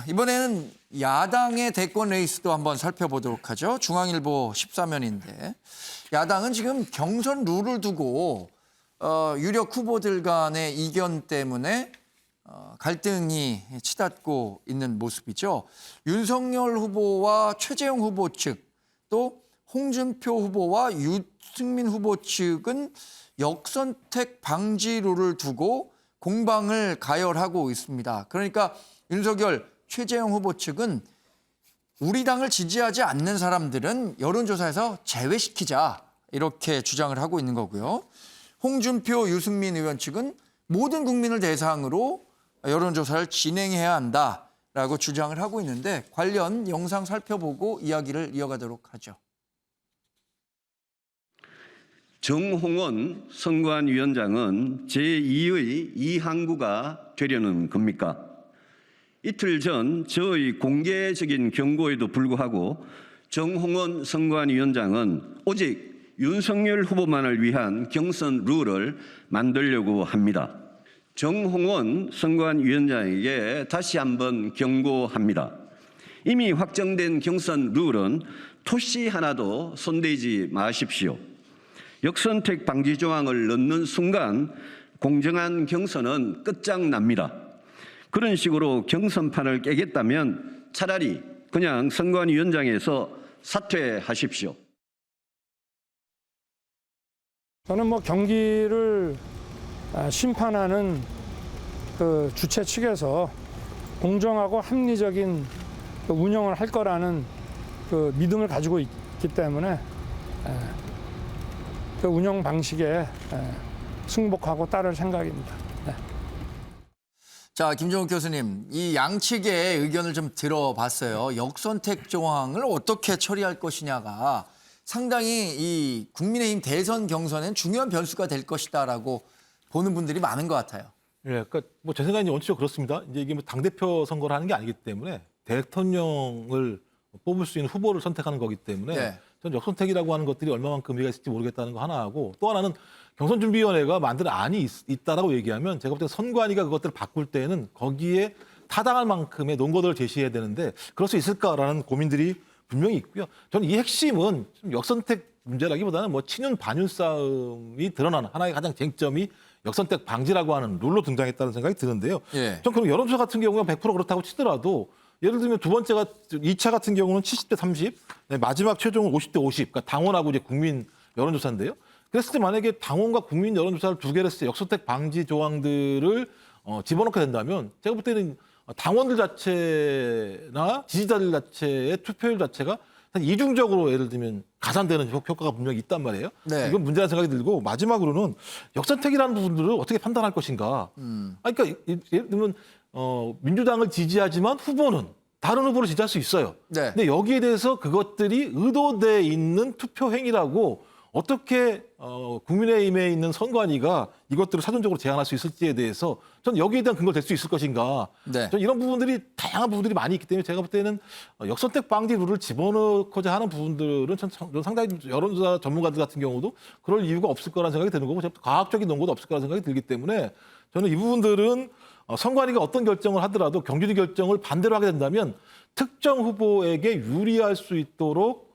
이번에는 야당의 대권 레이스도 한번 살펴보도록 하죠. 중앙일보 14면인데 야당은 지금 경선 룰을 두고 유력 후보들 간의 이견 때문에 갈등이 치닫고 있는 모습이죠. 윤석열 후보와 최재형 후보 측, 또 홍준표 후보와 유승민 후보 측은 역선택 방지 룰을 두고 공방을 가열하고 있습니다. 그러니까 윤석열, 최재형 후보 측은 우리 당을 지지하지 않는 사람들은 여론조사에서 제외시키자 이렇게 주장을 하고 있는 거고요. 홍준표, 유승민 의원 측은 모든 국민을 대상으로 여론조사를 진행해야 한다라고 주장을 하고 있는데 관련 영상 살펴보고 이야기를 이어가도록 하죠. 정홍원 선관위원장은 제2의 이항구가 되려는 겁니까? 이틀 전 저의 공개적인 경고에도 불구하고 정홍원 선관위원장은 오직 윤석열 후보만을 위한 경선 룰을 만들려고 합니다. 정홍원 선관위원장에게 다시 한번 경고합니다. 이미 확정된 경선 룰은 토시 하나도 손대지 마십시오. 역선택 방지 조항을 넣는 순간 공정한 경선은 끝장납니다. 그런 식으로 경선판을 깨겠다면 차라리 그냥 선관위원장에서 사퇴하십시오. 저는 경기를 심판하는 그 주최 측에서 공정하고 합리적인 운영을 할 거라는 그 믿음을 가지고 있기 때문에 그 운영 방식에 승복하고 따를 생각입니다. 자, 김종욱 교수님, 이 양측의 의견을 좀 들어봤어요. 역선택 조항을 어떻게 처리할 것이냐가 상당히 이 국민의힘 대선 경선엔 중요한 변수가 될 것이다라고 보는 분들이 많은 것 같아요. 예, 그러니까 제 생각은 원칙적으로 그렇습니다. 이제 이게 당대표 선거를 하는 게 아니기 때문에 대통령을 뽑을 수 있는 후보를 선택하는 거기 때문에 네. 전 역선택이라고 하는 것들이 얼마만큼 의미가 있을지 모르겠다는 거 하나하고 또 하나는 경선준비위원회가 만든 안이 있다라고 얘기하면 제가 볼 때 선관위가 그것들을 바꿀 때는 거기에 타당할 만큼의 논거들을 제시해야 되는데 그럴 수 있을까라는 고민들이 분명히 있고요. 저는 이 핵심은 좀 역선택 문제라기보다는 친윤 반윤 싸움이 드러나는 하나의 가장 쟁점이 역선택 방지라고 하는 룰로 등장했다는 생각이 드는데요. 예. 전 그럼 여론조사 같은 경우가 100% 그렇다고 치더라도 예를 들면 두 번째가 2차 같은 경우는 70대 30, 마지막 최종은 50대 50, 그러니까 당원하고 이제 국민 여론조사인데요. 그랬을 때 만약에 당원과 국민 여론조사를 두 개를 했을 때 역선택 방지 조항들을 집어넣게 된다면 제가 볼 때는 당원들 자체나 지지자들 자체의 투표율 자체가 이중적으로 예를 들면 가산되는 효과가 분명히 있단 말이에요. 네. 이건 문제라는 생각이 들고 마지막으로는 역선택이라는 부분들을 어떻게 판단할 것인가. 그러니까 예를 들면 민주당을 지지하지만 후보는 다른 후보를 지지할 수 있어요. 네. 근데 여기에 대해서 그것들이 의도돼 있는 투표 행위라고 어떻게 국민의힘에 있는 선관위가 이것들을 사전적으로 제한할 수 있을지에 대해서 전 여기에 대한 근거가 될 수 있을 것인가. 네. 전 이런 부분들이 다양한 부분들이 많이 있기 때문에 제가 볼 때는 역선택 방지 룰을 집어넣고자 하는 부분들은 전 상당히 여론조사 전문가들 같은 경우도 그럴 이유가 없을 거라는 생각이 드는 거고 과학적인 논거도 없을 거라는 생각이 들기 때문에 저는 이 부분들은 선관위가 어떤 결정을 하더라도 경준위 결정을 반대로 하게 된다면 특정 후보에게 유리할 수 있도록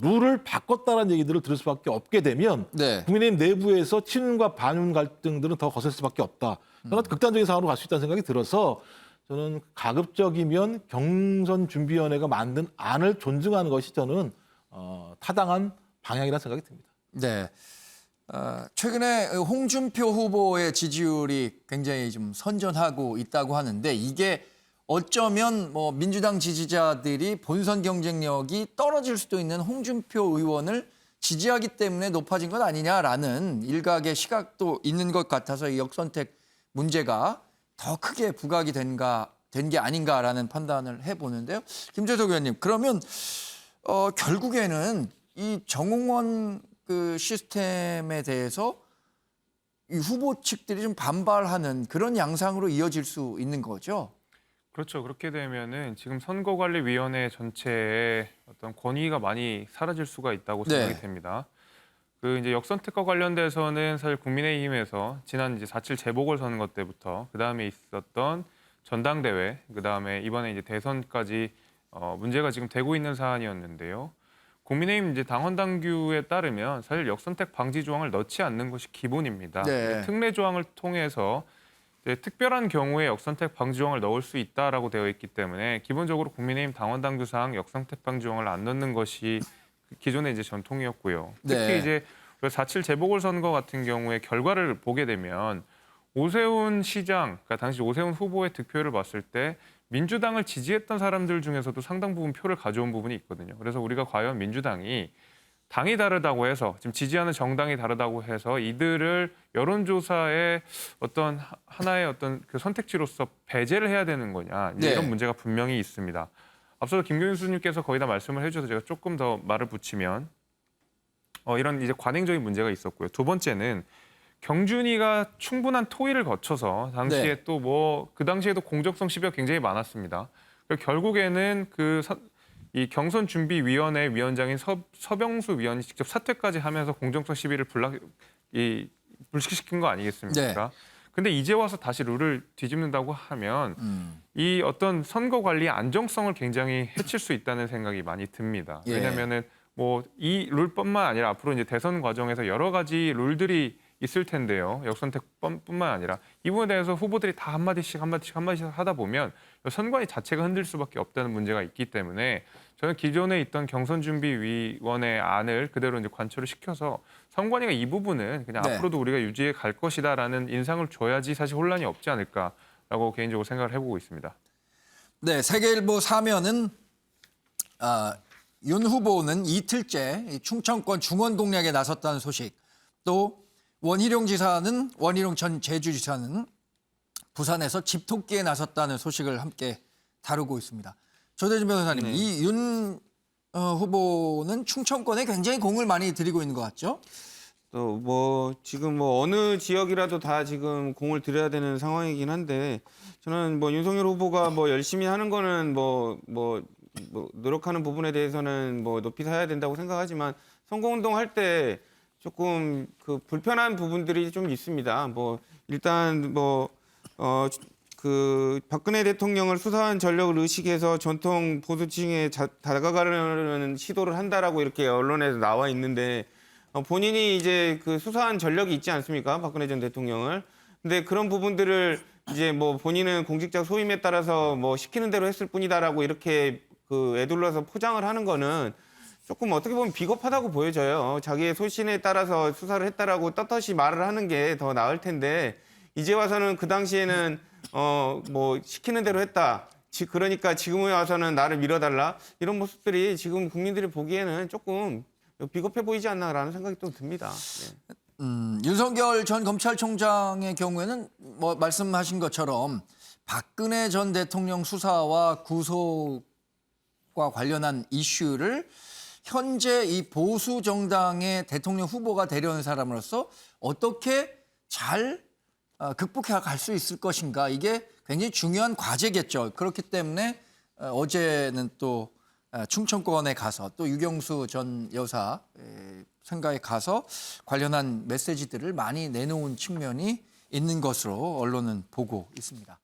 룰을 바꿨다는 얘기들을 들을 수밖에 없게 되면 네. 국민의힘 내부에서 친윤과 반윤 갈등들은 더 거셀 수밖에 없다. 저는 극단적인 상황으로 갈 수 있다는 생각이 들어서 저는 가급적이면 경선준비위원회가 만든 안을 존중하는 것이 저는 타당한 방향이라는 생각이 듭니다. 네. 최근에 홍준표 후보의 지지율이 굉장히 좀 선전하고 있다고 하는데 이게 어쩌면 민주당 지지자들이 본선 경쟁력이 떨어질 수도 있는 홍준표 의원을 지지하기 때문에 높아진 것 아니냐라는 일각의 시각도 있는 것 같아서 이 역선택 문제가 더 크게 부각이 된 게 아닌가라는 판단을 해보는데요. 김재석 의원님, 그러면 결국에는 이 정홍원 그 시스템에 대해서 이 후보 측들이 좀 반발하는 그런 양상으로 이어질 수 있는 거죠? 그렇죠. 그렇게 되면은 지금 선거관리위원회 전체의 어떤 권위가 많이 사라질 수가 있다고 생각이 네. 됩니다. 그 이제 역선택과 관련돼서는 사실 국민의힘에서 지난 이제 4.7 재보궐선거 때부터 그 다음에 있었던 전당대회, 그다음에 이번에 이제 대선까지 문제가 지금 되고 있는 사안이었는데요. 국민의힘 이제 당원 당규에 따르면 사실 역선택 방지 조항을 넣지 않는 것이 기본입니다. 네. 특례 조항을 통해서 이제 특별한 경우에 역선택 방지 조항을 넣을 수 있다라고 되어 있기 때문에 기본적으로 국민의힘 당원 당규상 역선택 방지 조항을 안 넣는 것이 기존의 이제 전통이었고요. 특히 네. 이제 4.7 재보궐선거 같은 경우에 결과를 보게 되면 오세훈 시장, 그러니까 당시 오세훈 후보의 득표율을 봤을 때 민주당을 지지했던 사람들 중에서도 상당 부분 표를 가져온 부분이 있거든요. 그래서 우리가 과연 민주당이 당이 다르다고 해서 지금 지지하는 정당이 다르다고 해서 이들을 여론조사의 어떤 하나의 어떤 그 선택지로서 배제를 해야 되는 거냐 이제 네. 이런 문제가 분명히 있습니다. 앞서 김경윤 교수님께서 거의 다 말씀을 해주셔서 제가 조금 더 말을 붙이면 이런 이제 관행적인 문제가 있었고요. 두 번째는 경준이가 충분한 토의를 거쳐서 당시에 네. 또 뭐 그 당시에도 공정성 시비가 굉장히 많았습니다. 결국에는 이 경선준비위원회 위원장인 서병수 위원이 직접 사퇴까지 하면서 공정성 시비를 불식시킨 거 아니겠습니까? 네. 근데 이제 와서 다시 룰을 뒤집는다고 하면 이 어떤 선거 관리의 안정성을 굉장히 해칠 수 있다는 생각이 많이 듭니다. 예. 왜냐하면은 뭐 이 룰뿐만 아니라 앞으로 이제 대선 과정에서 여러 가지 룰들이 있을 텐데요. 역선택뿐만 아니라 이 부분에 대해서 후보들이 다 한마디씩 하다 보면 선관위 자체가 흔들 수밖에 없다는 문제가 있기 때문에 저는 기존에 있던 경선준비위원회 안을 그대로 이제 관철을 시켜서 선관위가 이 부분은 그냥 네. 앞으로도 우리가 유지해 갈 것이다라는 인상을 줘야지 사실 혼란이 없지 않을까라고 개인적으로 생각을 해보고 있습니다. 네, 세계일보 사면은 윤 후보는 이틀째 이 충청권 중원 공략에 나섰다는 소식, 또 원희룡 전 제주지사는 부산에서 집토끼에 나섰다는 소식을 함께 다루고 있습니다. 조대준 변호사님, 이 윤 후보는 충청권에 굉장히 공을 많이 들이고 있는 것 같죠? 또 뭐 지금 뭐 어느 지역이라도 다 지금 공을 들여야 되는 상황이긴 한데 저는 뭐 윤석열 후보가 뭐 열심히 하는 거는 뭐 노력하는 부분에 대해서는 뭐 높이 사야 된다고 생각하지만 선거운동 할 때 조금 그 불편한 부분들이 좀 있습니다. 뭐 일단 그 박근혜 대통령을 수사한 전력을 의식해서 전통 보수층에 다가가려는 시도를 한다라고 이렇게 언론에서 나와 있는데 본인이 이제 그 수사한 전력이 있지 않습니까? 박근혜 전 대통령을. 근데 그런 부분들을 이제 뭐 본인은 공직자 소임에 따라서 뭐 시키는 대로 했을 뿐이다라고 이렇게 그 애둘러서 포장을 하는 거는 조금 어떻게 보면 비겁하다고 보여져요. 자기의 소신에 따라서 수사를 했다라고 떳떳이 말을 하는 게 더 나을 텐데 이제 와서는 그 당시에는 뭐 시키는 대로 했다. 그러니까 지금에 와서는 나를 밀어달라. 이런 모습들이 지금 국민들이 보기에는 조금 비겁해 보이지 않나라는 생각이 또 듭니다. 네. 윤석열 전 검찰총장의 경우에는 뭐 말씀하신 것처럼 박근혜 전 대통령 수사와 구속과 관련한 이슈를 현재 이 보수 정당의 대통령 후보가 되려는 사람으로서 어떻게 잘 극복해 갈 수 있을 것인가, 이게 굉장히 중요한 과제겠죠. 그렇기 때문에 어제는 또 충청권에 가서 또 유경수 전 여사 상가에 가서 관련한 메시지들을 많이 내놓은 측면이 있는 것으로 언론은 보고 있습니다.